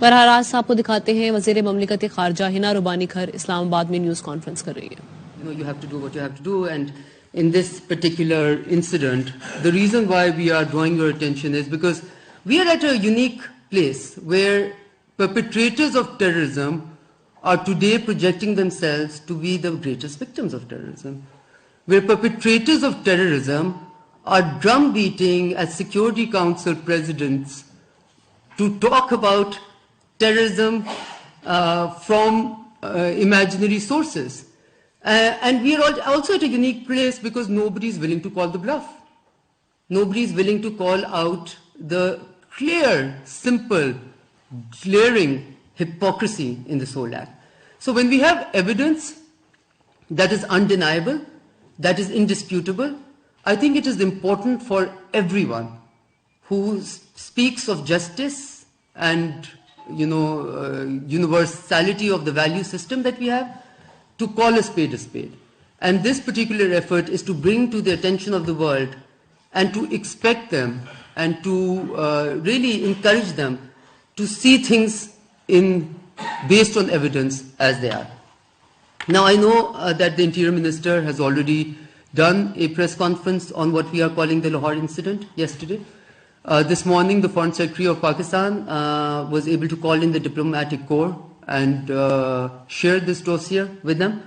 बरहरास आपको दिखाते हैं वज़ीर ममलिकत खारजा हिना रुबानी खर इस्लामाबाद में न्यूज़ कॉन्फ्रेंस कर रही है. You have to do what you have to do, and in this particular incident, the reason why we are drawing your attention is because we are at a unique place where perpetrators of terrorism are today projecting themselves to be the greatest victims of terrorism, where perpetrators of terrorism are drum beating as Security Council presidents to talk about terrorism from imaginary sources. And we are also at a unique place because nobody is willing to call the bluff. Nobody is willing to call out the clear, simple, glaring hypocrisy in this whole act. So when we have evidence that is undeniable, that is indisputable, I think it is important for everyone who speaks of justice and universality of the value system that we have, to call a spade a spade. And this particular effort is to bring to the attention of the world and to expect them and to really encourage them to see things based on evidence as they are. Now I know that the Interior Minister has already done a press conference on what we are calling the Lahore incident yesterday. This morning the Foreign Secretary of Pakistan was able to call in the diplomatic corps and share this dossier with them.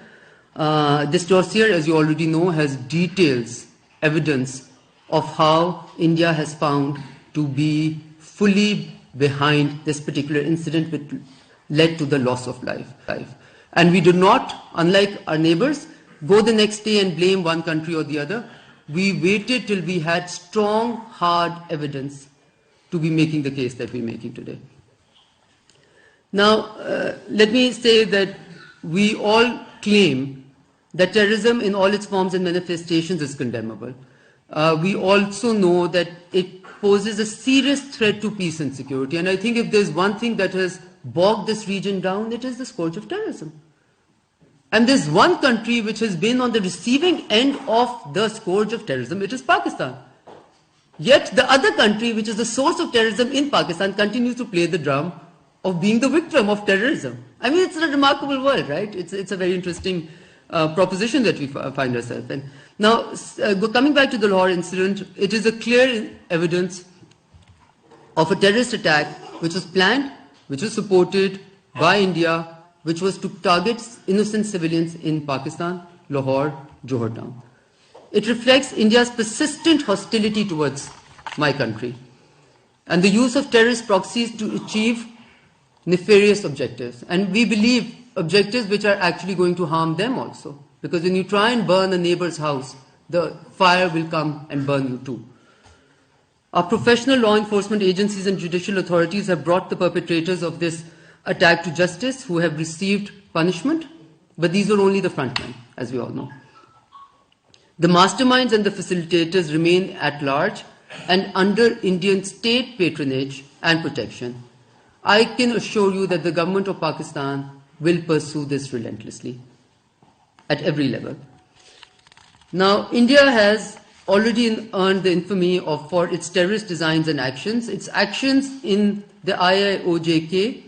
This dossier, as you already know, has details, evidence of how India has found to be fully behind this particular incident which led to the loss of life. And we do not, unlike our neighbors, go the next day and blame one country or the other. We waited till we had strong, hard evidence to be making the case that we're making today. Now, let me say that we all claim that terrorism in all its forms and manifestations is condemnable. We also know that it poses a serious threat to peace and security. And I think if there's one thing that has bogged this region down, it is the scourge of terrorism. And there's one country which has been on the receiving end of the scourge of terrorism, it is Pakistan. Yet the other country, which is the source of terrorism in Pakistan, continues to play the drum of being the victim of terrorism. I mean, it's a remarkable world, right? It's a very interesting proposition that we find ourselves in. Now, coming back to the Lahore incident, it is a clear evidence of a terrorist attack which was planned, which was supported by India, which was to target innocent civilians in Pakistan, Lahore, Johor town. It reflects India's persistent hostility towards my country and the use of terrorist proxies to achieve nefarious objectives. And we believe objectives which are actually going to harm them also. Because when you try and burn a neighbor's house, the fire will come and burn you too. Our professional law enforcement agencies and judicial authorities have brought the perpetrators of this attack to justice, who have received punishment, but these are only the frontmen, as we all know. The masterminds and the facilitators remain at large and under Indian state patronage and protection. I can assure you that the government of Pakistan will pursue this relentlessly at every level. Now, India has already earned the infamy for its terrorist designs and actions. Its actions in the IIOJK,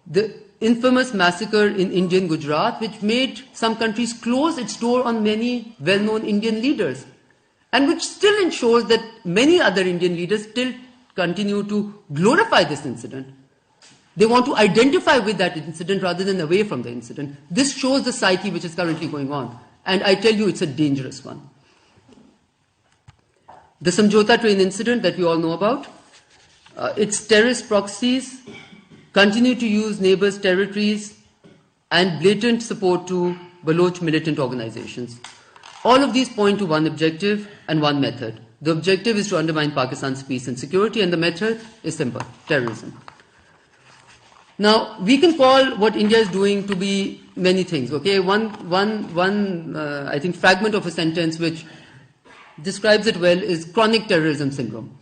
the infamous massacre in Indian Gujarat, which made some countries close its door on many well-known Indian leaders, and which still ensures that many other Indian leaders still continue to glorify this incident. They want to identify with that incident rather than away from the incident. This shows the psyche which is currently going on, and I tell you it's a dangerous one. The Samjhota train incident that we all know about, its terrorist proxies continue to use neighbors' territories and blatant support to Baloch militant organizations. All of these point to one objective and one method. The objective is to undermine Pakistan's peace and security, and the method is simple: terrorism. Now, we can call what India is doing to be many things, okay? I think, fragment of a sentence which describes it well is chronic terrorism syndrome,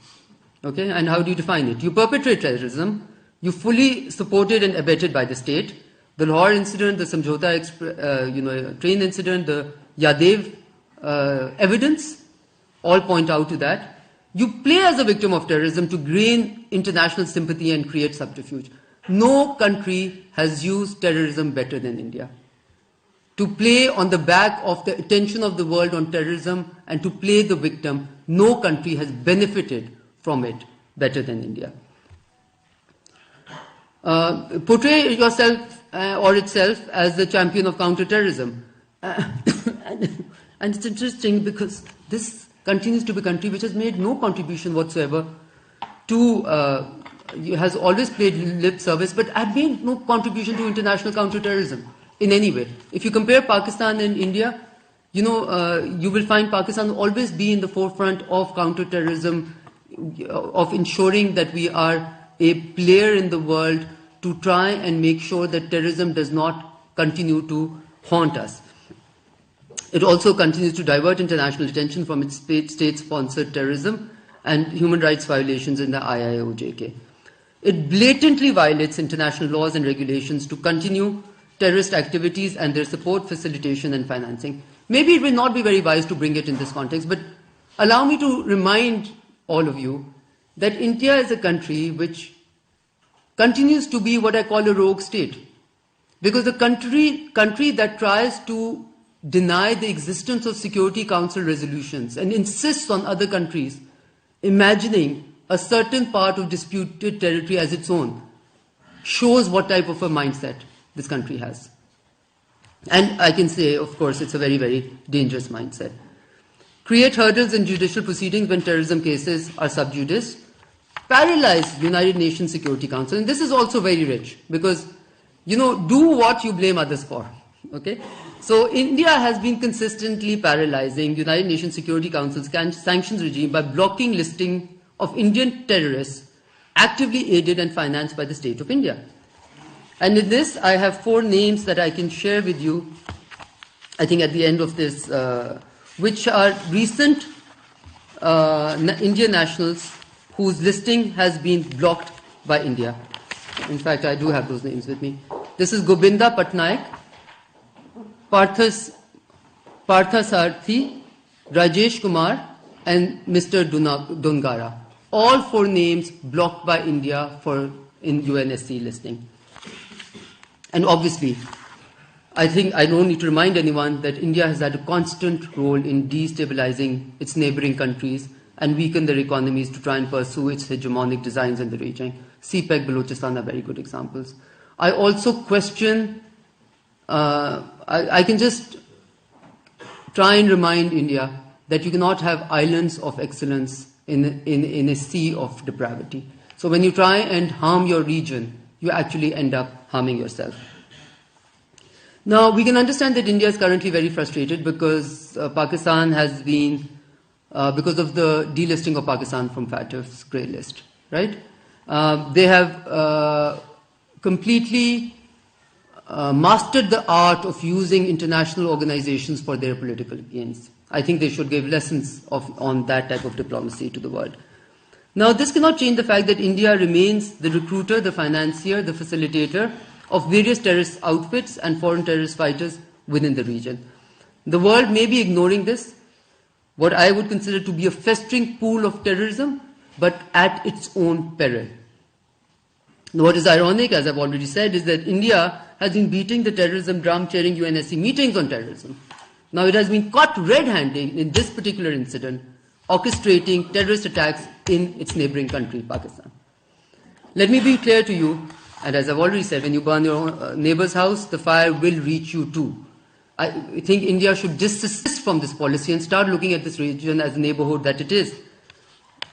okay? And how do you define it? You perpetrate terrorism, you fully supported and abetted by the state. The Lahore incident, the Samjhota train incident, the Yadev evidence all point out to that. You play as a victim of terrorism to gain international sympathy and create subterfuge. No country has used terrorism better than India. To play on the back of the attention of the world on terrorism and to play the victim, no country has benefited from it better than India. Portray yourself or itself as the champion of counterterrorism. And it's interesting because this continues to be a country which has made no contribution whatsoever to, has always played lip service, but had made no contribution to international counterterrorism in any way. If you compare Pakistan and India, you will find Pakistan always be in the forefront of counterterrorism, of ensuring that we are a player in the world to try and make sure that terrorism does not continue to haunt us. It also continues to divert international attention from its state-sponsored terrorism and human rights violations in the IIOJK. It blatantly violates international laws and regulations to continue terrorist activities and their support, facilitation and financing. Maybe it will not be very wise to bring it in this context, but allow me to remind all of you that India is a country which continues to be what I call a rogue state. Because the country that tries to deny the existence of Security Council resolutions and insists on other countries imagining a certain part of disputed territory as its own shows what type of a mindset this country has. And I can say, of course, it's a very, very dangerous mindset. Create hurdles in judicial proceedings when terrorism cases are sub judice. Paralyze United Nations Security Council. And this is also very rich because, do what you blame others for. Okay? So India has been consistently paralyzing United Nations Security Council's sanctions regime by blocking listing of Indian terrorists actively aided and financed by the state of India. And in this, I have 4 names that I can share with you, I think at the end of this, which are recent Indian nationals whose listing has been blocked by India. In fact, I do have those names with me. This is Gobinda Patnaik, Parthasarthi, Rajesh Kumar, and Mr. Dungara. All 4 names blocked by India in UNSC listing. And obviously, I think I don't need to remind anyone that India has had a constant role in destabilizing its neighboring countries and weaken their economies to try and pursue its hegemonic designs in the region. CPEC, Balochistan are very good examples. I also question, I can just try and remind India that you cannot have islands of excellence in a sea of depravity. So when you try and harm your region, you actually end up harming yourself. Now, we can understand that India is currently very frustrated because Pakistan has been, because of the delisting of Pakistan from FATF's grey list, right? They have completely mastered the art of using international organizations for their political gains. I think they should give lessons on that type of diplomacy to the world. Now, this cannot change the fact that India remains the recruiter, the financier, the facilitator of various terrorist outfits and foreign terrorist fighters within the region. The world may be ignoring this, what I would consider to be a festering pool of terrorism, but at its own peril. What is ironic, as I've already said, is that India has been beating the terrorism drum, chairing UNSC meetings on terrorism. Now it has been caught red-handed in this particular incident, orchestrating terrorist attacks in its neighboring country, Pakistan. Let me be clear to you, and as I've already said, when you burn your neighbor's house, the fire will reach you too. I think India should desist from this policy and start looking at this region as a neighborhood that it is.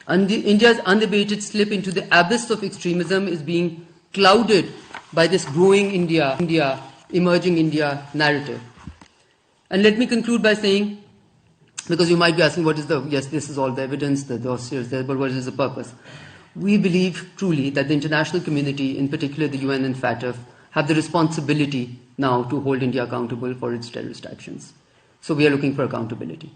And India's unabated slip into the abyss of extremism is being clouded by this growing India, emerging India narrative. And let me conclude by saying, because you might be asking, yes, this is all the evidence, the dossiers there, but what is the purpose? We believe truly that the international community, in particular the UN and FATF, have the responsibility now to hold India accountable for its terrorist actions. So we are looking for accountability.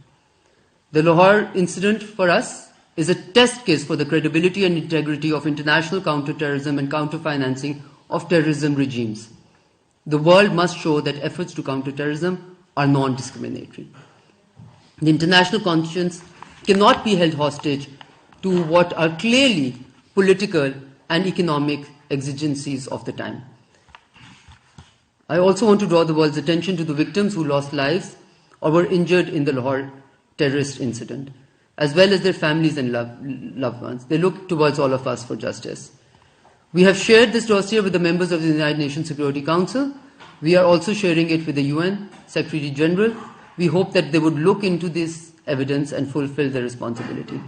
The Lahore incident for us is a test case for the credibility and integrity of international counterterrorism and counter-financing of terrorism regimes. The world must show that efforts to counter terrorism are non-discriminatory. The international conscience cannot be held hostage to what are clearly political and economic exigencies of the time. I also want to draw the world's attention to the victims who lost lives or were injured in the Lahore terrorist incident, as well as their families and loved ones. They look towards all of us for justice. We have shared this dossier with the members of the United Nations Security Council. We are also sharing it with the UN Secretary General. We hope that they would look into this evidence and fulfill their responsibility.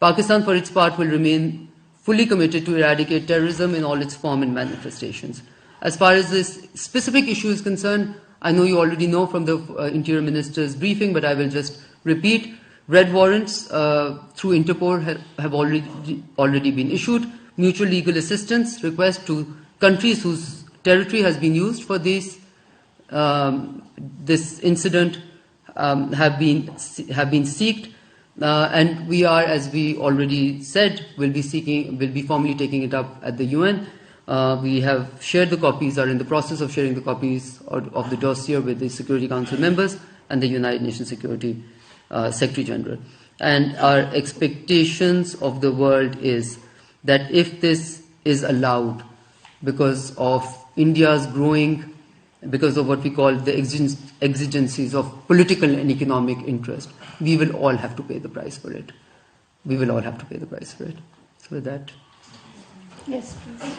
Pakistan, for its part, will remain fully committed to eradicate terrorism in all its form and manifestations. As far as this specific issue is concerned, I know you already know from the Interior Minister's briefing, but I will just repeat. Red warrants through Interpol have already been issued. Mutual legal assistance requests to countries whose territory has been used for this incident have been sought. And we are, as we already said, will be formally taking it up at the UN. We have shared the copies, are in the process of sharing the copies of the dossier with the Security Council members and the United Nations Security Secretary General. And our expectations of the world is that if this is allowed because of India's growing, because of what we call the exigencies of political and economic interest, we will all have to pay the price for it. We will all have to pay the price for it. So with that. Yes, please.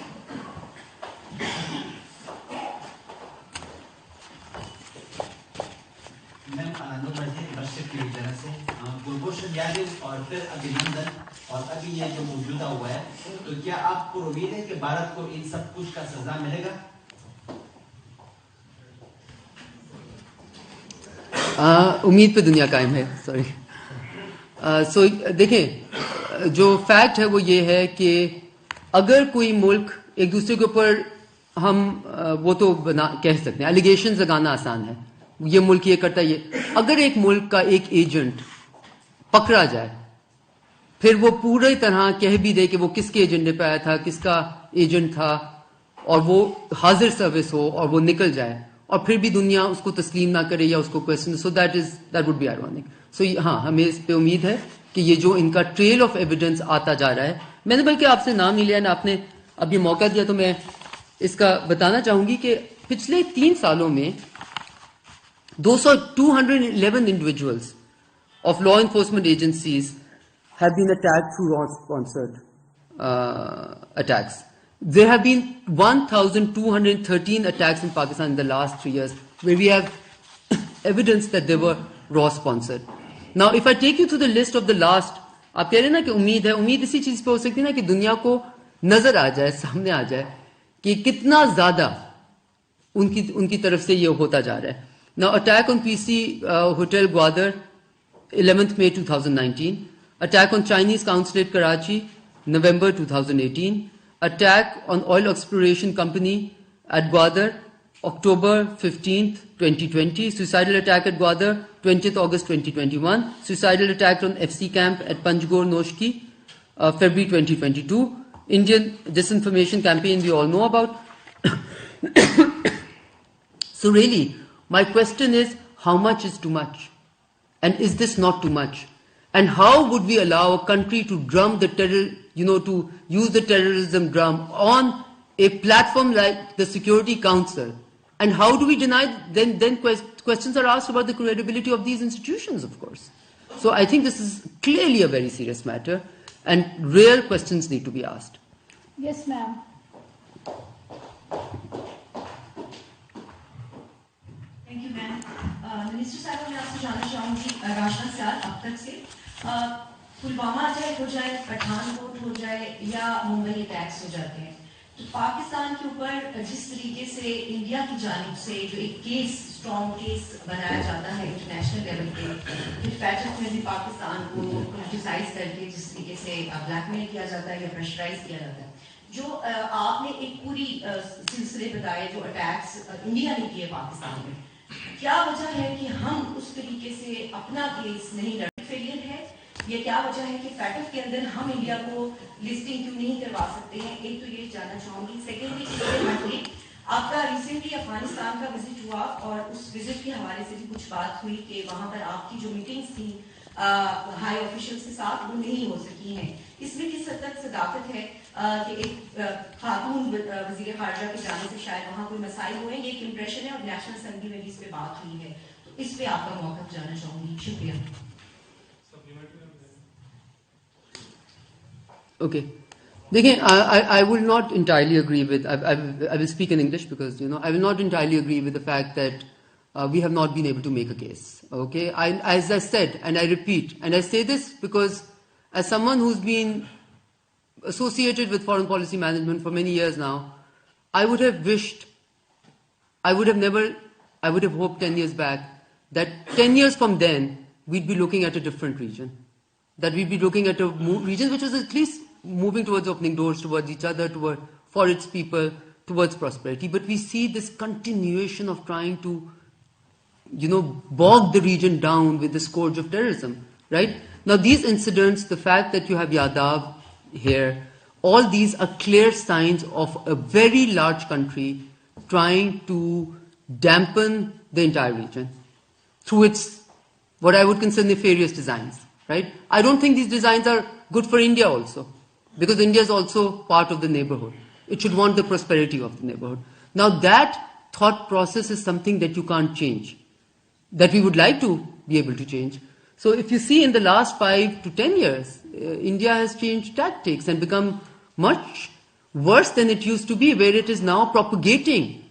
गुलभूषण Yadav और फिर अभिनंदन और अभी ये जो मौजूदा हुआ है, तो क्या आपको उम्मीद है कि भारत को इन सब कुछ का सजा मिलेगा? उम्मीद पे दुनिया कायम है. सॉरी. सो देखें, जो फैक्ट है वो ये है कि अगर कोई मुल्क एक दूसरे के ऊपर हम वो तो कह सकते हैं, एलिगेशंस लगाना आसान है, ये मुल्क ये करता है, ये अगर एक मुल्क का एक एजेंट पकड़ा जाए, फिर वो पूरी तरह कह भी दे कि वो किसके एजेंडे पे आया था, किसका एजेंट था, और वो हाजिर सर्विस हो और वो निकल जाए, और फिर भी दुनिया उसको तस्लीम ना करे या उसको question, so that would be ironic. So हाँ, हमें इस पे उम्मीद है कि ये जो इनका ट्रेल ऑफ एविडेंस आता जा रहा है, मैंने बल्कि आपसे नाम नहीं लिया ना, आपने अब ये मौका दिया तो मैं इसका बताना चाहूंगी कि पिछले 3 सालों में 211 individuals of law enforcement agencies have been attacked through law-sponsored attacks. There have been 1,213 attacks in Pakistan in the last 3 years where we have evidence that they were law-sponsored. Now, if I take you to the list of the last, आप कह रहे हैं ना कि उम्मीद इसी चीज पे हो सकती है ना कि दुनिया को नजर आ जाए, सामने आ जाए कि कितना ज्यादा उनकी तरफ से ये होता जा रहा है. Now, attack on PC Hotel Gwadar, 11th May 2019. Attack on Chinese consulate Karachi, November 2018. Attack on oil exploration company at Gwadar, October 15th, 2020. Suicidal attack at Gwadar, 20th August 2021. Suicidal attack on FC camp at Panjgor Noshki, February 2022. Indian disinformation campaign we all know about. So really, my question is, how much is too much? And is this not too much? And how would we allow a country to drum the to use the terrorism drum on a platform like the Security Council? And how do we deny, then questions are asked about the credibility of these institutions, of course. So I think this is clearly a very serious matter, and real questions need to be asked. Yes, ma'am. Thank you, ma'am. Minister साहब, मैं आपसे जानना चाहूँगी ration साल अब तक से Pulwama attack हो जाए, पठानकोट हो जाए या मुंबई अटैक्स हो जाते हैं, तो पाकिस्तान के ऊपर जिस तरीके से इंडिया की जानिब से जो एक केस, स्ट्रॉन्ग केस बनाया जाता है इंटरनेशनल लेवल पे, फिर फैक्ट में भी पाकिस्तान को क्रिटिसाइज करके जिस तरीके से ब्लैकमेल किया जाता है या प्रेशराइज किया जाता है, जो आपने एक पूरी सिलसिले बताए जो अटैक्स इंडिया ने किए पाकिस्तान में, क्या वजह है कि हम उस तरीके से अपना केस नहीं लड़, फेलियर है, ये क्या वजह है कि फैटफ के अंदर हम इंडिया को लिस्टिंग क्यों नहीं करवा सकते हैं? एक तो ये जानना चाहूंगी. सेकेंडली, आपका रिसेंटली अफगानिस्तान का विजिट हुआ और उस विजिट के हवाले से भी कुछ बात हुई कि वहां पर आपकी जो मीटिंग्स थी हाई ऑफिशियल्स के साथ वो नहीं हो सकी हैं. इसमें किस हद तक सदाकत है कि एक खातून वजीर खारजा के जाने से शायद वहाँ कोई मसाइल हुए, ये एक इम्प्रेशन है और नेशनल असेंबली में भी इस पे बात हुई है, तो इस पे आपका मौका जानना चाहूंगी। शुक्रिया। Okay. Again, I will not entirely agree with, I will speak in English because, I will not entirely agree with the fact that we have not been able to make a case. Okay. As I said, and I repeat, and I say this because as someone who's been associated with foreign policy management for many years now, I would have wished, I would have hoped 10 years back that 10 years from then, we'd be looking at a different region. That we'd be looking at a region which was at least moving towards opening doors towards each other, for its people, towards prosperity. But we see this continuation of trying to, bog the region down with the scourge of terrorism, right? Now these incidents, the fact that you have Yadav here, all these are clear signs of a very large country trying to dampen the entire region through its, what I would consider nefarious designs, right? I don't think these designs are good for India also, because India is also part of the neighborhood. It should want the prosperity of the neighborhood. Now that thought process is something that you can't change, that we would like to be able to change. So if you see in the last 5 to 10 years, India has changed tactics and become much worse than it used to be, where it is now propagating,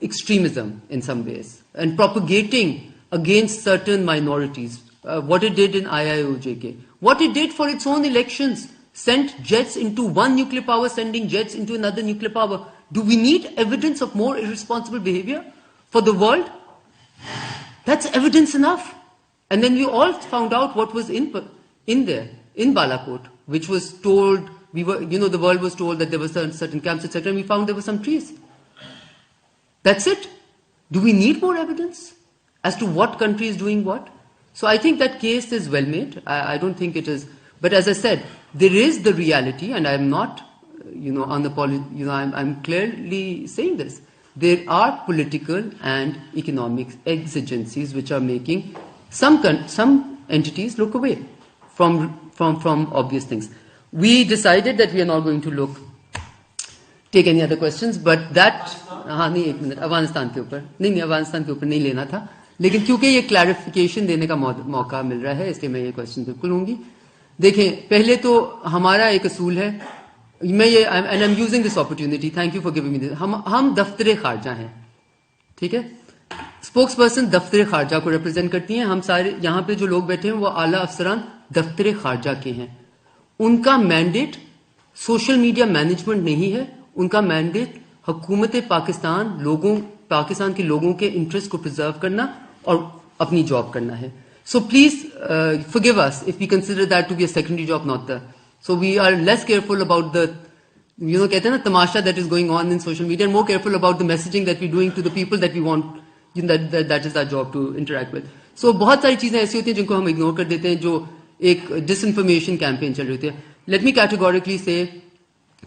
extremism in some ways and propagating against certain minorities. What it did in IIOJK, what it did for its own elections, sent jets into one nuclear power, sending jets into another nuclear power. Do we need evidence of more irresponsible behavior for the world? That's evidence enough. And then we all found out what was in there, in Balakot, which was told, the world was told that there were certain camps, etc., and we found there were some trees. That's it. Do we need more evidence as to what country is doing what? So I think that case is well made. I don't think it is. But as I said, there is the reality, and I'm not, I'm clearly saying this. There are political and economic exigencies which are making some entities look away from obvious things. We decided that we are not going to take any other questions, but that, नहीं एक minute, Afghanistan के ऊपर नहीं लेना था, लेकिन क्योंकि ये क्लैरिफिकेशन देने का मौका मिल रहा है, इसलिए मैं ये क्वेश्चन बिल्कुल लूंगी। देखें, पहले तो हमारा एक असूल है, मैं ये and I am using this opportunity, thank you for giving me this, हम दफ्तर खारजा हैं, ठीक है? स्पोक्स पर्सन दफ्तर खारजा को रिप्रेजेंट करती हैं। हम सारे यहाँ पे जो लोग बैठे हैं वो आला अफसरान दफ्तर खारजा के हैं। उनका मैंडेट सोशल मीडिया मैनेजमेंट नहीं है, उनका मैंडेट हुकूमत पाकिस्तान के लोगों के इंटरेस्ट को प्रिजर्व करना और अपनी जॉब करना है। So please forgive us if we consider that to be a secondary job, not the. So we are less careful about the, कहते हैं ना तमाशा that is going on in social media, and more careful about the messaging that we're doing to the people that we want, that is our job to interact with. So बहुत सारी चीजें ऐसी होती हैं जिनको हम इग्नोर कर देते हैं, जो एक डिसइंफॉर्मेशन कैंपेन चल रही होती है। लेट मी कैटेगोरिकली से,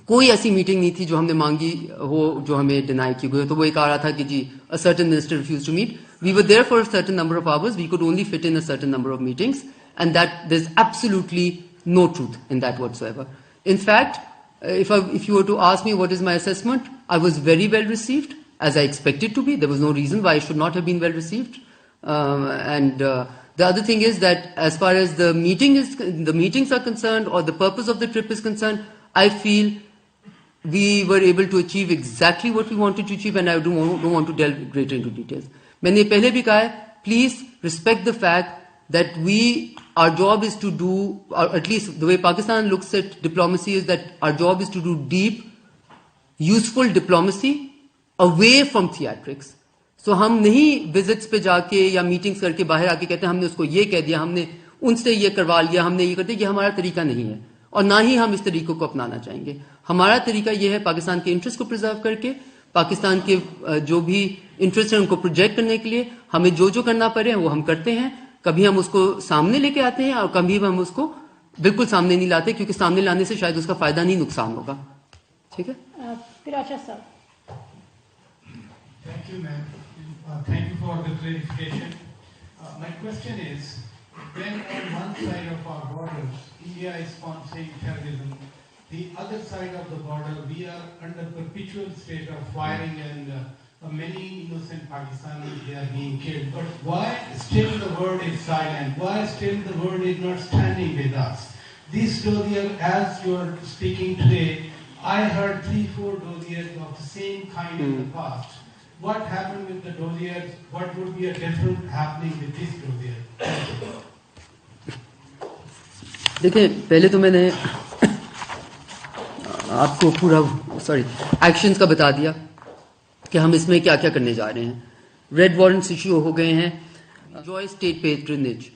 कोई ऐसी मीटिंग नहीं थी जो हमने मांगी हो जो हमें डिनाई की गई हो। तो वो एक आ रहा था कि जी a certain minister refused to meet. We were there for a certain number of hours. We could only fit in a certain number of meetings, and that there's absolutely no truth in that whatsoever. In fact, if you were to ask me what is my assessment, I was very well received, as I expected to be. There was no reason why I should not have been well received. The other thing is that as far as the meetings are concerned, or the purpose of the trip is concerned, I feel we were able to achieve exactly what we wanted to achieve, and I don't want to delve greater into details. मैंने पहले भी कहा है, please respect the fact that our job is to do, or at least the way Pakistan looks at diplomacy is that our job is to do deep, useful diplomacy away from theatrics. So हम नहीं visits पे जाके या meetings करके बाहर आके कहते हैं हमने उसको ये कह दिया, हमने उनसे ये करवा लिया, हमने ये कर दिया, ये हमारा तरीका नहीं है, और ना ही हम इस तरीकों को अपनाना चाहेंगे। हमारा तरीका ये है पाकिस्तान के इंटरेस्ट को प्रिजर्व करके, पाकिस्तान के जो भी इंटरेस्ट है उनको प्रोजेक्ट करने के लिए हमें जो जो करना पड़े वो हम करते हैं। कभी हम उसको सामने लेके आते हैं और कभी हम उसको बिल्कुल सामने नहीं लाते, क्योंकि सामने लाने से शायद उसका फायदा नहीं नुकसान होगा। ठीक है? Thank you, ma'am. Thank you for the clarification. My question is, when on one side of our borders, India is sponsoring terrorism the other side of the border, we are under perpetual state of firing and many innocent Pakistanis, they are being killed. But why still the world is silent? Why still the world is not standing with us? This dossier, as you are speaking today, I heard 3-4 dossiers of the same kind in the past. What happened with the dossiers? What would be a different happening with this dossier? देखिए, पहले तो मैंने आपको पूरा actions का बता दिया कि हम इसमें क्या क्या करने जा रहे हैं. रेड वारंट्स इश्यू हो गए हैं. Joy state patronage,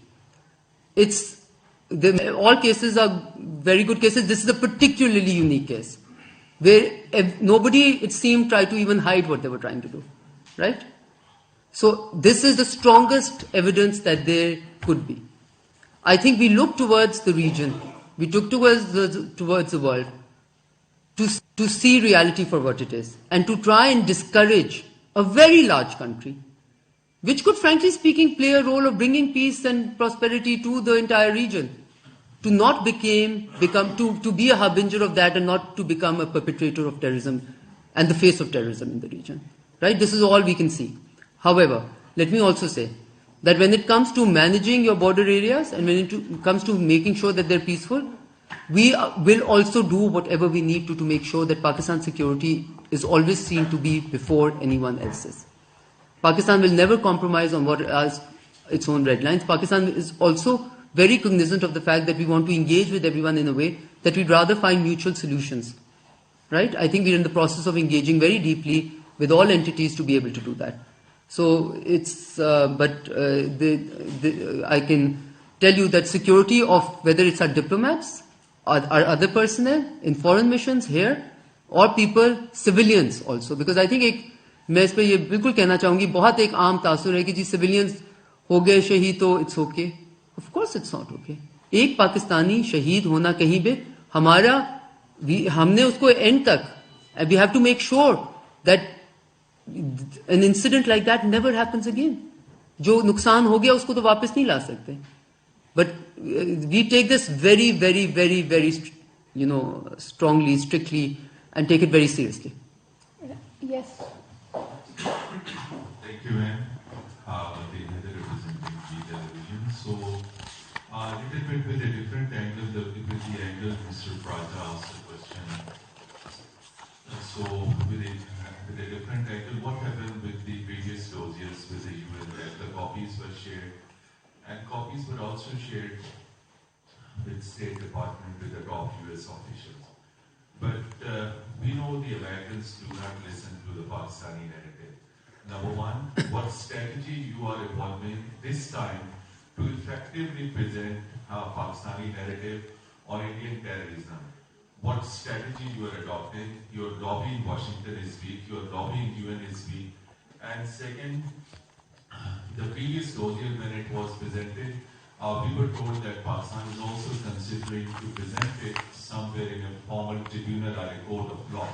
all cases are very good cases. This is a particularly unique case where nobody, it seemed, tried to even hide what they were trying to do, right? So this is the strongest evidence that there could be. I think we look towards the region, we look towards the world to see reality for what it is and to try and discourage a very large country, which could, frankly speaking, play a role of bringing peace and prosperity to the entire region, to not to be a harbinger of that and not to become a perpetrator of terrorism and the face of terrorism in the region, right? This is all we can see. However, let me also say that when it comes to managing your border areas and when it comes to making sure that they're peaceful, we will also do whatever we need to make sure that Pakistan's security is always seen to be before anyone else's. Pakistan will never compromise on what are its own red lines. Pakistan is also very cognizant of the fact that we want to engage with everyone in a way that we'd rather find mutual solutions, right? I think we're in the process of engaging very deeply with all entities to be able to do that. So it's, I can tell you that security of whether it's our diplomats, our other personnel in foreign missions here, or people, civilians also, because I think मैं इस पर ये बिल्कुल कहना चाहूंगी, बहुत एक आम तासुर है कि जी सिविलियंस हो गए शहीद तो it's okay. Of course it's not okay. एक पाकिस्तानी शहीद होना कहीं पे हमने उसको एंड तक, we have to make sure that an incident like that never happens again. जो नुकसान हो गया उसको तो वापस नहीं ला सकते. But we take this very, very, very, very, strongly, strictly, and take it very seriously. Yes. Thank you, ma'am. The other representing the television. So, a little bit with a different angle, with the angle Mr. Praja asked the question. So, with a different angle, what happened with the previous dossiers with the UN, that the copies were shared, and copies were also shared with State Department, with the top US officials. But we know the Americans do not listen to the Pakistani narrative. Number one, what strategy you are evolving this time to effectively present a Pakistani narrative on Indian terrorism? What strategy you are adopting? Your lobby in Washington is weak, your lobby in UN is weak. And second, the previous dossier when it was presented, we were told that Pakistan is also considering to present it somewhere in a formal tribunal or a court of law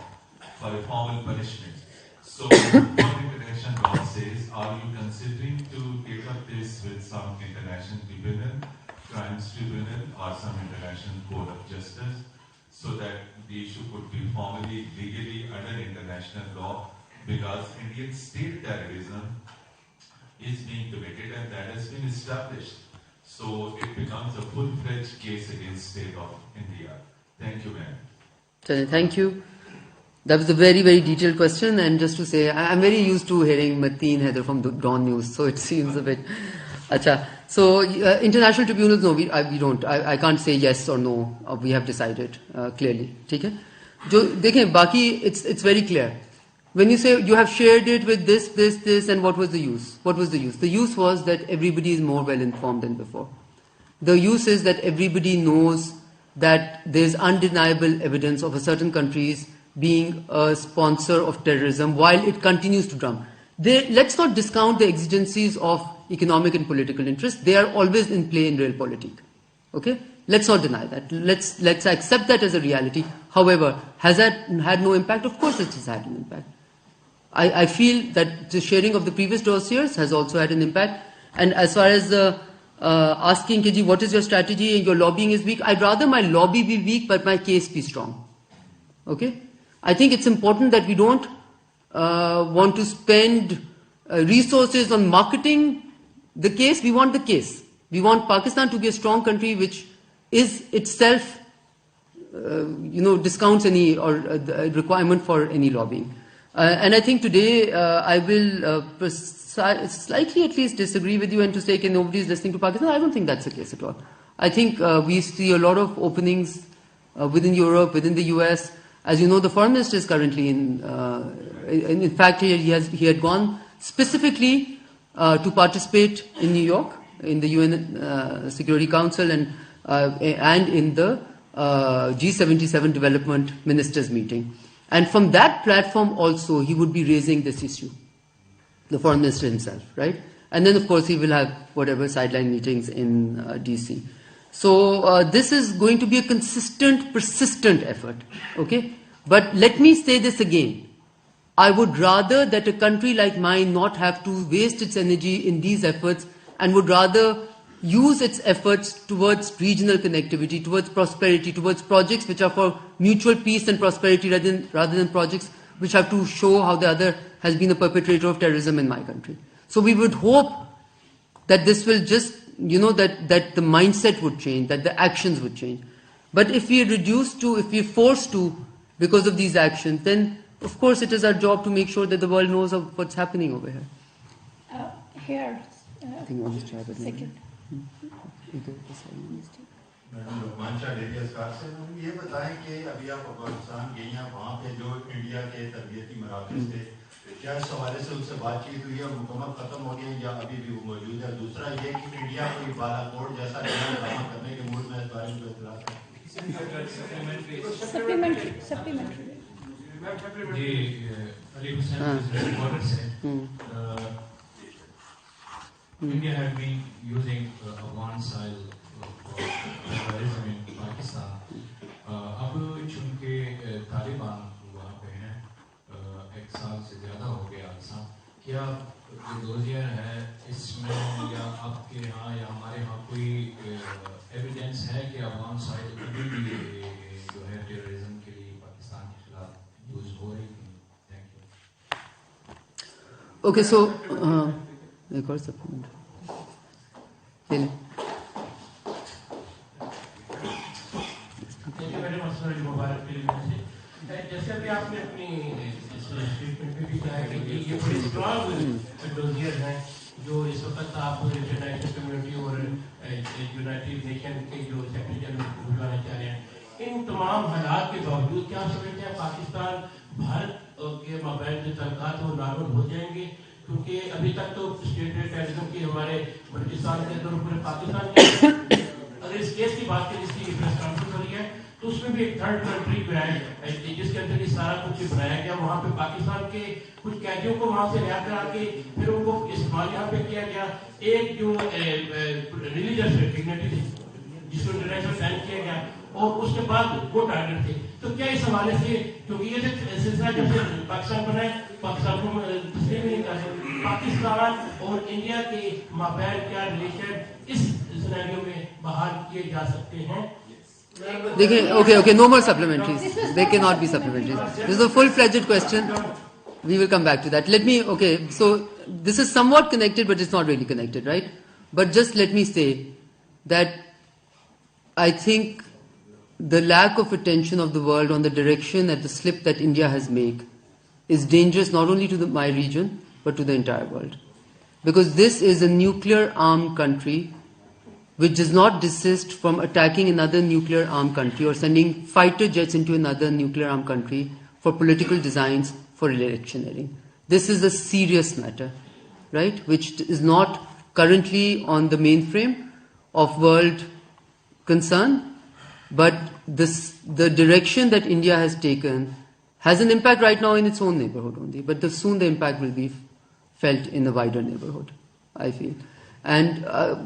for a formal punishment. So what international law says, are you considering to take up this with some international tribunal, crimes tribunal, or some international court of justice, so that the issue could be formally, legally under international law, because Indian state terrorism is being committed and that has been established. So it becomes a full-fledged case against state of India. Thank you, ma'am. Thank you. That was a very, very detailed question, and just to say, I'm very used to hearing Mateen Haider from Dawn News, so it seems a bit... Acha. So international tribunals, no, we don't. I can't say yes or no. We have decided clearly. Okay? Dekhen, baki, it's very clear. When you say you have shared it with this, and what was the use? What was the use? The use was that everybody is more well informed than before. The use is that everybody knows that there is undeniable evidence of a certain country's being a sponsor of terrorism while it continues to drum. Let's not discount the exigencies of economic and political interests. They are always in play in realpolitik. Okay? Let's not deny that. Let's accept that as a reality. However, has that had no impact? Of course it has had an impact. I feel that the sharing of the previous dossiers has also had an impact. And as far as asking, Keji, what is your strategy and your lobbying is weak, I'd rather my lobby be weak but my case be strong. Okay? I think it's important that we don't want to spend resources on marketing the case. We want the case. We want Pakistan to be a strong country which is itself, discounts any or requirement for any lobbying. And I think today I will slightly at least disagree with you and to say that nobody is listening to Pakistan. I don't think that's the case at all. I think we see a lot of openings within Europe, within the US. As you know, the foreign minister is currently in fact, he had gone specifically to participate in New York in the UN Security Council and in the G77 Development Ministers meeting. And from that platform also, he would be raising this issue, the foreign minister himself, right? And then, of course, he will have whatever sideline meetings in DC. So this is going to be a consistent, persistent effort, okay? But let me say this again. I would rather that a country like mine not have to waste its energy in these efforts and would rather use its efforts towards regional connectivity, towards prosperity, towards projects which are for mutual peace and prosperity rather than projects which have to show how the other has been a perpetrator of terrorism in my country. So we would hope that this will just, that the mindset would change, that the actions would change. But if we are forced to, because of these actions, then of course it is our job to make sure that the world knows of what's happening over here. Here, I think I'll just try with second. Madam रोमांचा डेरिया स्टार से madam ये बताएं कि अभी आप अफगानिस्तान गई हैं वहाँ पे जो इंडिया के तरबियती मराकज़ थे क्या इस हवाले से उनसे बातचीत हुई है मुकम्मल खत्म हो गई या अभी भी वो मौजूद है दूसरा ये कि इंडिया कोई बालाकोट जैसा ड्रामा करने के मूड में इस बारे में इतराज़ है Supplementary. जी अली हुसैन रिपोर्टर से India have been using Afghan style for terrorism in Pakistan. अब चूंकि तालिबान वहाँ पे हैं, एक साल से ज़्यादा हो गया ऐसा, क्या दोजियर है इसमें या आपके यहाँ या हमारे यहाँ कोई एविडेंस है कि अफगान साइड अभी भी जो है टेररिज्म के लिए पाकिस्तान के खिलाफ यूज हो रही है? Thank you. Okay, so एक और supplement. जैसे अभी आपने अपनी स्टेटमेंट में भी कहा है कि ये बड़ी स्ट्रॉन्ग डोजियर हैं जो इस वक्त आप इंटरनेशनल कम्युनिटी और यूनाइटेड नेशन के जो सेक्रेटरी जनरल बुलाना चाह रहे हैं इन तमाम हालात के बावजूद क्या आप समझते हैं पाकिस्तान भारत के माबैन जो तल्कात वो नागुल हो जाएंगे क्योंकि अभी तक तो स्टेट टेररिज्म की हमारे बल्किस्तान के अंदर पूरे पाकिस्तान के अगर इस केस की बात करें जिसकी प्रेस कॉन्फ्रेंस हो रही है तो उसमें भी एक थर्ड कंट्री जो है जिसके अंदर ये सारा कुछ बनाया गया वहाँ पे पाकिस्तान के कुछ कैदियों को वहाँ से रिहा करा के फिर उनको इस्तेमाल यहाँ पे किया गया एक जो रिलीजियस डिग्निटी थी जिसको इंटरनेशनल बैन किया गया और उसके बाद वो टारगेट थे तो क्या इस हवाले से क्योंकि ये सिलसिला जब से पाकिस्तान बना है पाकिस्तान को तस्लीम नहीं कर पाकिस्तान और इंडिया के माबैन क्या रिलेशन इस सिनेरियो में बहाल किए जा सकते हैं? Okay, no more supplementaries. They cannot be supplementaries. This is a full-fledged question. We will come back to that. So this is somewhat connected, but it's not really connected, right? But just let me say that I think the lack of attention of the world on the direction and the slip that India has made is dangerous not only to my region, but to the entire world. Because this is a nuclear-armed country which does not desist from attacking another nuclear-armed country or sending fighter jets into another nuclear-armed country for political designs for electioneering. This is a serious matter, right, which is not currently on the mainframe of world concern, but the direction that India has taken has an impact right now in its own neighborhood only, but soon the impact will be felt in a wider neighborhood, I feel. And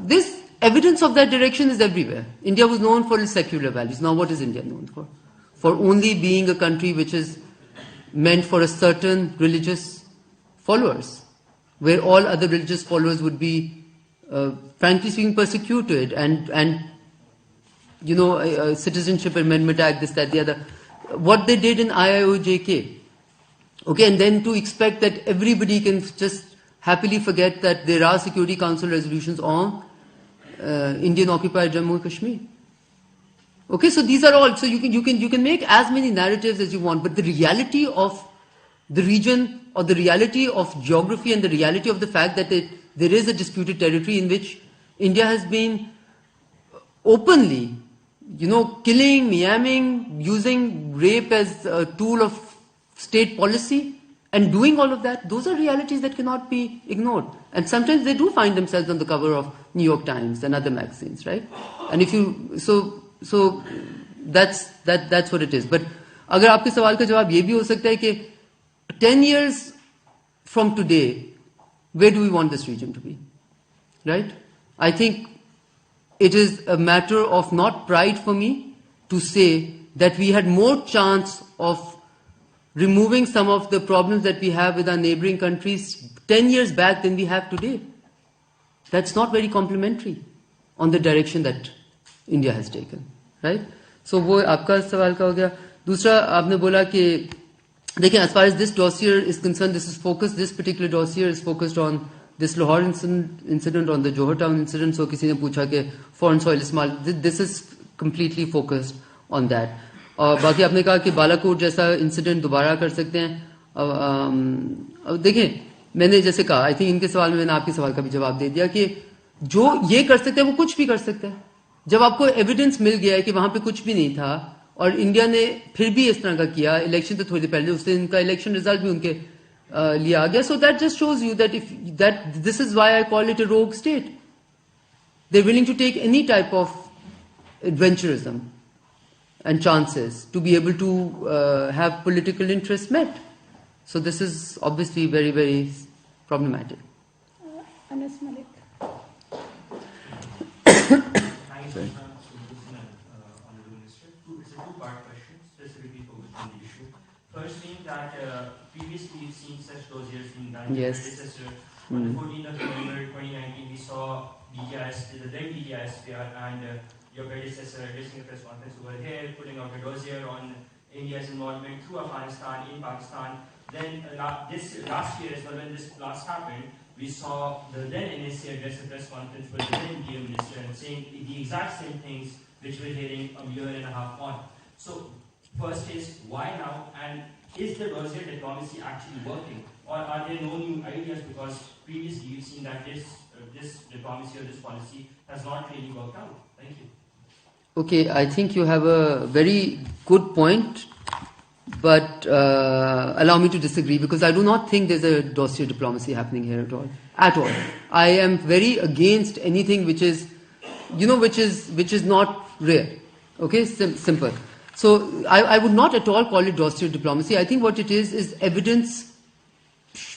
this evidence of that direction is everywhere. India was known for its secular values. Now what is India known for? For only being a country which is meant for a certain religious followers, where all other religious followers would be, frankly speaking, persecuted and citizenship amendment act, this, that, the other. what they did in IIOJK. Okay, and then to expect that everybody can just happily forget that there are Security Council resolutions on Indian occupied Jammu and Kashmir. Okay, so these are all. So you can make as many narratives as you want, but the reality of the region, or the reality of geography, and the reality of the fact that there is a disputed territory in which India has been openly, killing, maiming, using rape as a tool of state policy, and doing all of that, those are realities that cannot be ignored. And sometimes they do find themselves on the cover of New York Times and other magazines, right? And if you, so that's what it is. But अगर आपके सवाल का जवाब ये भी हो सकता है कि 10 years from today, where do we want this region to be? Right? I think it is a matter of not pride for me to say that we had more chance of removing some of the problems that we have with our neighboring countries 10 years back than we have today. That's not very complimentary on the direction that India has taken. Right? So वो आपका सवाल का हो गया. दूसरा आपने बोला कि देखिए, as far as this dossier is concerned, this particular dossier is focused on this Lahore incident, on the Johor Town incident. So किसी ने पूछा कि foreign soil इस्तेमाल, this is completely focused on that. और बाकी आपने कहा कि बालाकोट जैसा इंसिडेंट दोबारा कर सकते हैं. अब देखें, मैंने जैसे कहा, आई थिंक इनके सवाल में मैंने आपके सवाल का भी जवाब दे दिया कि जो ये कर सकते हैं वो कुछ भी कर सकते हैं. जब आपको एविडेंस मिल गया है कि वहां पे कुछ भी नहीं था और इंडिया ने फिर भी इस तरह का किया, इलेक्शन से थोड़ी देर पहले उस दिन इनका इलेक्शन रिजल्ट भी उनके लिए आ गया. So that just shows you that this is why I call it a rogue state. They are willing to take any type of adventurism and chances to be able to have political interests met. So this is obviously very, very problematic. Anas Malik. Sorry. Honorable Minister, it's a two-part question, specifically focused on the issue. First being that previously we've seen such dossiers being done. Yes. On the 14th of November 2019, we saw DJIS, the then DJIS and your predecessor addressing a press conference over here, putting out a dossier on India's involvement through Afghanistan in Pakistan. Then last year as well, when this last happened, we saw the then NSA address a press conference with the then DM minister and saying the exact same things which we're hearing a year and a half on. So first is, why now? And is the dossier diplomacy actually working? Or are there no new ideas? Because previously you've seen that this diplomacy or this policy has not really worked out. Thank you. Okay, I think you have a very good point, but allow me to disagree, because I do not think there's a dossier diplomacy happening here at all. At all. I am very against anything which is, which is not rare. Okay, simple. So I would not at all call it dossier diplomacy. I think what it is evidence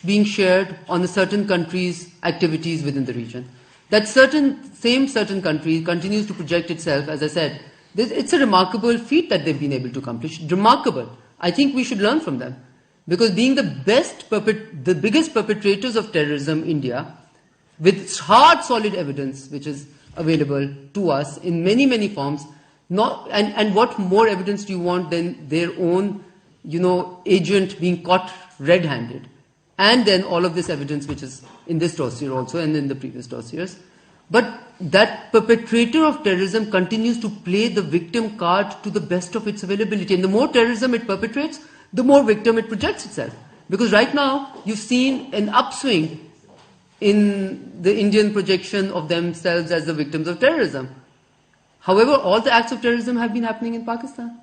being shared on a certain country's activities within the region. That certain country continues to project itself, as I said. It's a remarkable feat that they've been able to accomplish. Remarkable. I think we should learn from them. Because being the biggest perpetrators of terrorism, India, with hard, solid evidence, which is available to us in many, many forms, and what more evidence do you want than their own, agent being caught red-handed? And then all of this evidence which is in this dossier also and in the previous dossiers. But that perpetrator of terrorism continues to play the victim card to the best of its availability. And the more terrorism it perpetrates, the more victim it projects itself. Because right now, you've seen an upswing in the Indian projection of themselves as the victims of terrorism. However, all the acts of terrorism have been happening in Pakistan.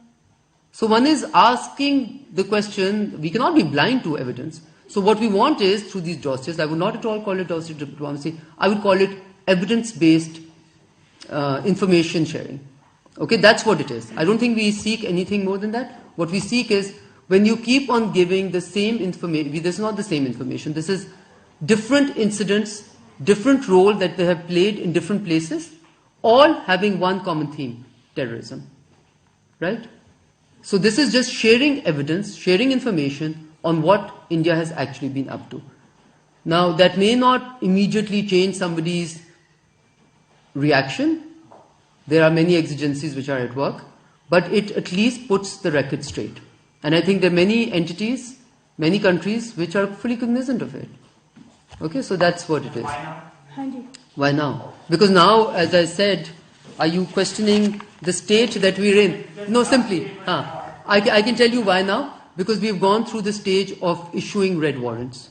So one is asking the question, we cannot be blind to evidence. So what we want is, through these dossiers, I would not at all call it dossier diplomacy, I would call it evidence-based information sharing. Okay, that's what it is. I don't think we seek anything more than that. What we seek is, when you keep on giving the same information, this is not the same information, this is different incidents, different role that they have played in different places, all having one common theme, terrorism. Right? So this is just sharing evidence, sharing information on what India has actually been up to. Now, that may not immediately change somebody's reaction. There are many exigencies which are at work. but it at least puts the record straight. And I think there are many entities, many countries which are fully cognizant of it. Okay, so that's what it is. हाँ जी. Why now? Because now, as I said, are you questioning the state that we're in? No, simply. I can tell you why now. Because we've gone through the stage of issuing red warrants.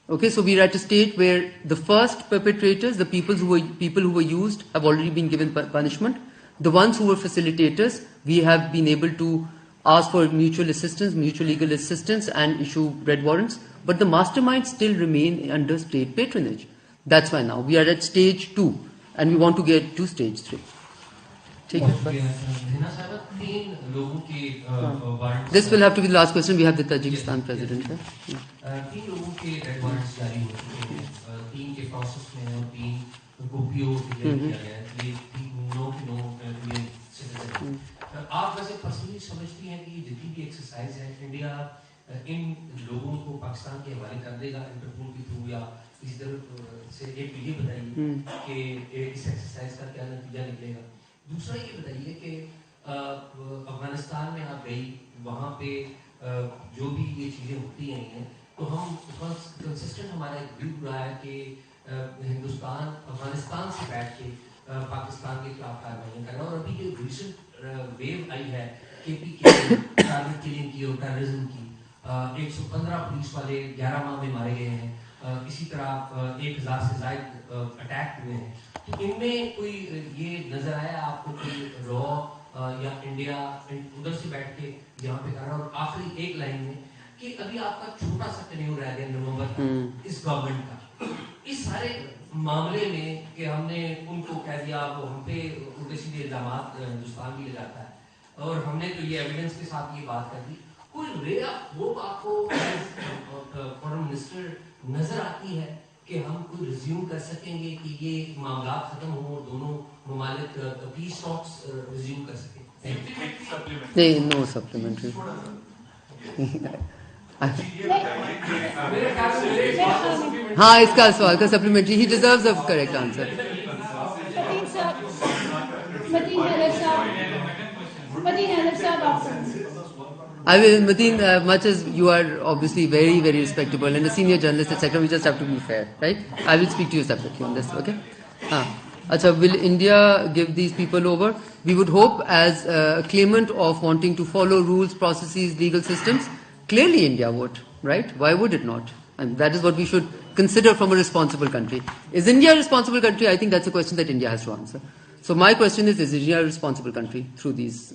Okay, so we're at a stage where the first perpetrators, the people who were used, have already been given punishment. The ones who were facilitators, we have been able to ask for mutual assistance, mutual legal assistance, and issue red warrants. But the masterminds still remain under state patronage. That's why now we are at stage 2, and we want to get to stage 3. Take it. This will have to be the last question. We have the Tajikistan president. आप वैसे personally समझती हैं कि ये जितनी भी exercise है India in लोगों को पाकिस्तान के हवाले कर देगा इंटरपोल के थ्रू या इस तरह से? एक ये बताइए कि इस एक्सरसाइज का क्या नतीजा निकलेगा. दूसरा ये बताइए कि अफगानिस्तान में आप गई, वहाँ पे जो भी ये चीज़ें होती आई हैं, तो हम कंसिस्टेंट हमारा व्यू रहा है कि हिंदुस्तान अफगानिस्तान से बैठ के पाकिस्तान के खिलाफ कार्रवाई करना. और अभी जो रिसेंट वेव आई है टारगेट किलिंग की और टेररिज्म की, 115 पुलिस वाले 11 माह में मारे गए हैं, इसी तरह 1000 से ज़ायद अटैक हुए हैं. तो इनमें कोई ये नजर आया आपको कोई रॉ या इंडिया उधर से बैठ के यहाँ पे कर रहा? और आखिरी एक लाइन में कि अभी आपका छोटा सा टेन्योर रह गया नवंबर का इस गवर्नमेंट का, इस सारे मामले में कि हमने उनको कह दिया वो हम पे उल्टे सीधे इल्जाम हिंदुस्तान भी लगाता है और हमने तो ये एविडेंस के साथ ये बात कर दी, कोई रे ऑफ होप आपको फॉरेन मिनिस्टर नजर आती है कि हम कोई रिज्यूम कर सकेंगे कि ये मामला खत्म हो और दोनों ममालिक पीस टॉक्स रिज्यूम कर सकें? नहीं, नो सप्लीमेंट्री. हाँ, इसका सवाल का supplementary. He deserves a correct answer. I will, Mateen, much as you are obviously very, very respectable and a senior journalist, etc., we just have to be fair, right? I will speak to you separately on this, okay? Achha, will India give these people over? We would hope, as a claimant of wanting to follow rules, processes, legal systems, clearly India would, right? Why would it not? And that is what we should consider from a responsible country. Is India a responsible country? I think that's a question that India has to answer. So my question is India a responsible country through these?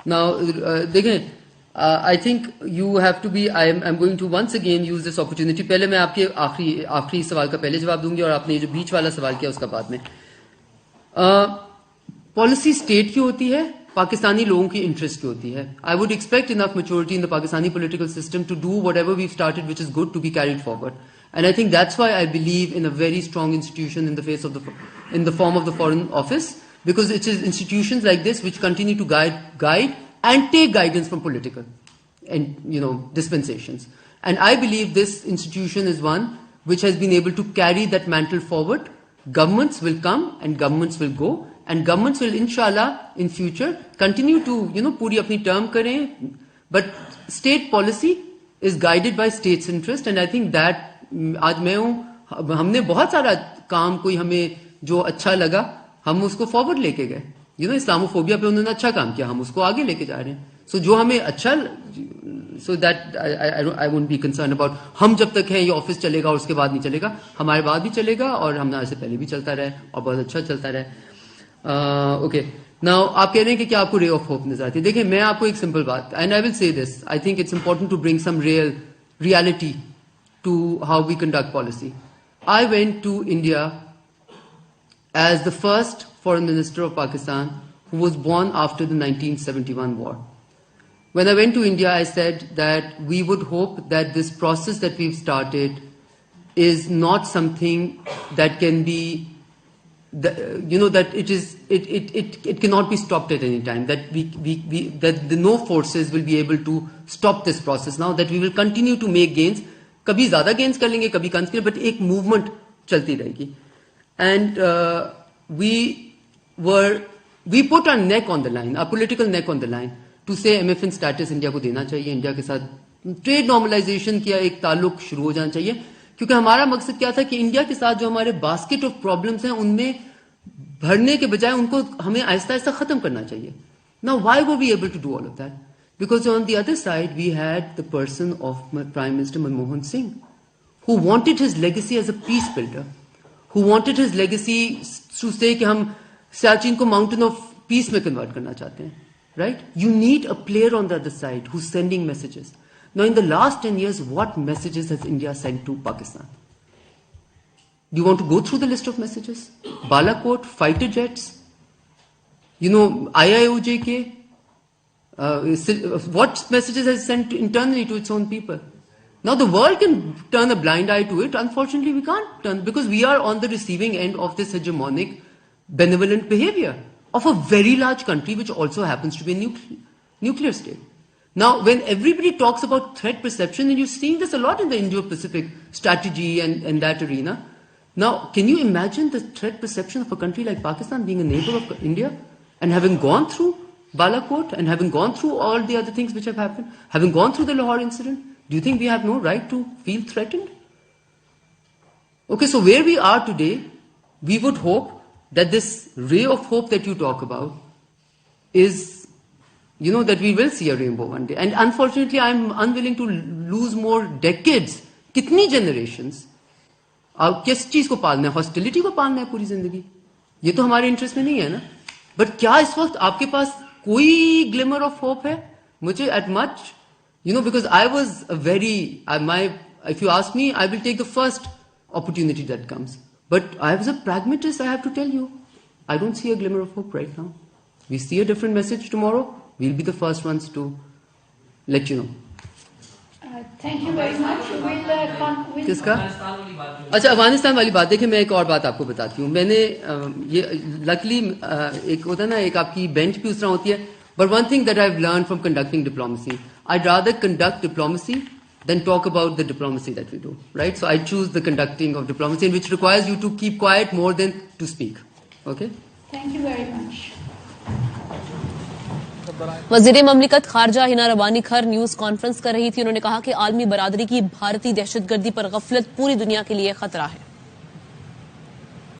Now, again, I think you have to be, I'm going to once again use this opportunity. पहले मैं आपके आखिरी सवाल का पहले जवाब दूंगी और आपने जो बीच वाला सवाल किया उसका बाद में. पॉलिसी स्टेट की होती है, पाकिस्तानी लोगों की इंटरेस्ट की होती है. I would expect enough maturity in the Pakistani political system to do whatever we've started which is good to be carried forward. And I think that's why I believe in a very strong institution in the form of the Foreign Office, because it is institutions like this which continue to guide and take guidance from political and dispensations. And I believe this institution is one which has been able to carry that mantle forward. Governments will come and governments will go, and governments will inshallah in future continue to पूरी अपनी term करें, but state policy is guided by state's interest. And I think that आज मैं हूँ, हमने बहुत सारा काम कोई हमें जो अच्छा लगा हम उसको फॉरवर्ड लेके गए. इस्लामोफोबिया पे उन्होंने अच्छा काम किया, हम उसको आगे लेके जा रहे हैं. सो जो हमें अच्छा, so that I won't be concern about हम जब तक हैं ये ऑफिस चलेगा और उसके बाद नहीं चलेगा. हमारे बाद भी चलेगा और हमारे से पहले भी चलता रहे और बहुत अच्छा चलता रहे. ओके, नाउ आप कह रहे हैं कि क्या आपको रे ऑफ होप नजर आती है. देखिए, मैं आपको एक सिंपल बात, and I will say this, I think it's important to bring some reality to how we conduct policy. I went to India as the first foreign minister of Pakistan who was born after the 1971 war. When I went to India, I said that we would hope that this process that we've started is not something that can be, that it cannot be stopped at any time. That that no forces will be able to stop this process now. That we will continue to make gains. कभी ज्यादा gains कर लेंगे, कभी कम करेंगे, but एक movement चलती रहेगी. And we were we put our neck on the line, our political neck on the line to say MFN status India को देना चाहिए, इंडिया के साथ ट्रेड नॉर्मलाइजेशन किया एक ताल्लुक शुरू हो जाना चाहिए, क्योंकि हमारा मकसद क्या था कि इंडिया के साथ जो हमारे बास्केट ऑफ प्रॉब्लम्स हैं उनमें भरने के बजाय उनको हमें आहिस्ता आहिस्ता खत्म करना चाहिए. Now why were we able to do all of that? Because on the other side we had the person of Prime Minister Manmohan Singh, who wanted his legacy as a peace builder, who wanted his legacy to say कि हम सियाचिन को mountain of peace में convert करना चाहते हैं, right? You need a player on the other side who's sending messages. Now in the last 10 years, what messages has India sent to Pakistan? Do you want to go through the list of messages? Balakot, fighter jets, IIOJK, what messages has it sent internally to its own people? Now the world can turn a blind eye to it. Unfortunately, we can't turn, because we are on the receiving end of this hegemonic, benevolent behavior of a very large country which also happens to be a nuclear state. Now, when everybody talks about threat perception, and you're seeing this a lot in the Indo-Pacific strategy and that arena, now, can you imagine the threat perception of a country like Pakistan being a neighbor of India and having gone through Balakot and having gone through all the other things which have happened, having gone through the Lahore incident? Do you think we have no right to feel threatened? Okay, so where we are today, we would hope that this ray of hope that you talk about is, that we will see a rainbow one day. And unfortunately, I'm unwilling to lose more decades. Kitni generations? आप किस चीज को पालना है? Hostility को पालना है पूरी जिंदगी? ये तो हमारे इंटरेस्ट में नहीं है ना. बट क्या इस वक्त आपके पास कोई ग्लिमर ऑफ होप है? मुझे eight much, because I was a very, if you ask me, I will take the first opportunity that comes. But I was a pragmatist, I have to tell you. I don't see a glimmer of hope right now. We see a different message tomorrow. We'll be the first ones to let you know. Thank you very much. We'll किसका? अच्छा, अफगानिस्तान वाली बात. देखिए, मैं एक और बात आपको बताती हूँ. मैंने ये लकली एक होता है ना, एक आपकी बेंच भी उस तरह होती है. But one thing that I've learned from conducting diplomacy, I'd rather conduct diplomacy than talk about the diplomacy that we do, right? So I choose the conducting of diplomacy, which requires you to keep quiet more than to speak. Okay? Thank you very much. वजीर ममलिकत खारजा हिना रबानी खर news conference कर रही थी. उन्होंने कहा कि आलमी बरादरी की भारतीय दहशतगर्दी पर गफलत पूरी दुनिया के लिए खतरा है.